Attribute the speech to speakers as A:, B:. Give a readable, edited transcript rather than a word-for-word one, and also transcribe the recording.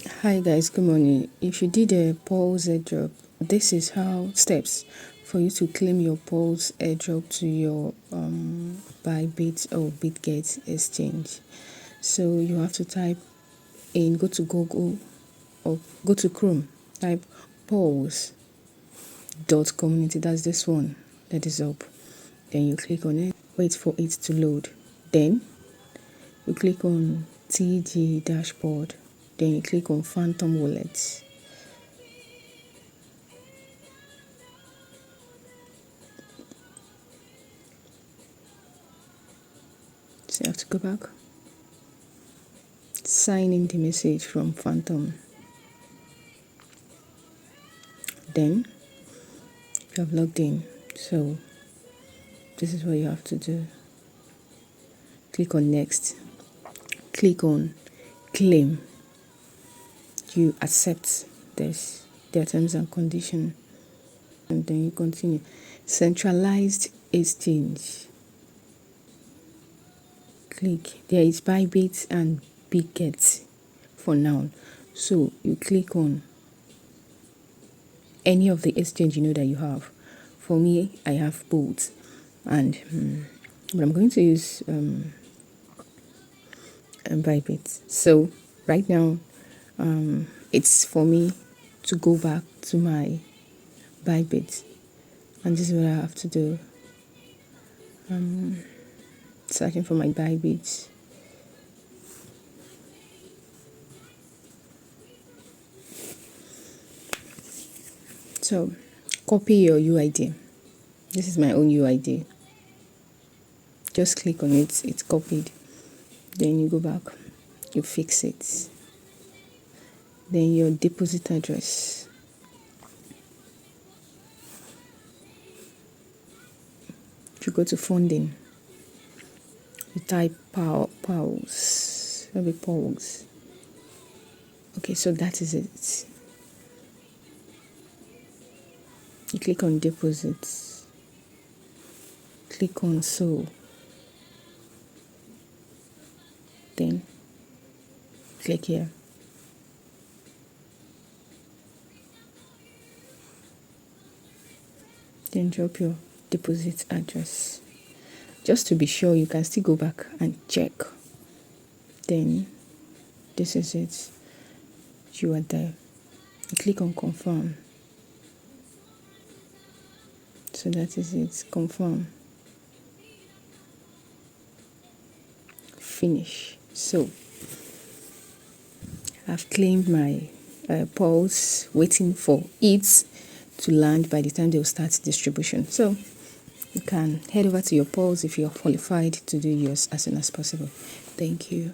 A: Hi guys, good morning. If you did a Paws Airdrop, this is how steps for you to claim your Paws Airdrop to your Bybit or BitGet exchange. So you have to type in, go to Google or go to Chrome, type paws.community. That's this one that is up. Then you click on it, wait for it to load. Then you click on TG dashboard. Then you click on Phantom Wallet. So you have to go back, sign in the message from Phantom. Then you have logged in. So this is what you have to do. Click on next. Click on claim. You accept this, their terms and conditions, and then you continue. Centralized exchange. Click. There is Bybit and BitGet for now. So you click on any of the exchange you know that you have. For me, I have both, and but I'm going to use Bybit. So right now, it's for me to go back to my Bybit, and this is what I have to do. Searching for my Bybit. So copy your UID. This is my own UID. Just click on it, it's copied. Then you go back, you fix it. Then your deposit address. You go to funding. You type Paws. That'll be Paws. Okay, so that is it. You click on deposits. Click on so. Then click here. Then drop your deposit address. Just to be sure, you can still go back and check. Then this is it. You are there. You click on confirm. So that is it. Confirm. Finish. So I've claimed my Paws, waiting for it to land by the time they'll start distribution. So you can head over to your Paws if you're qualified to do yours as soon as possible. Thank you.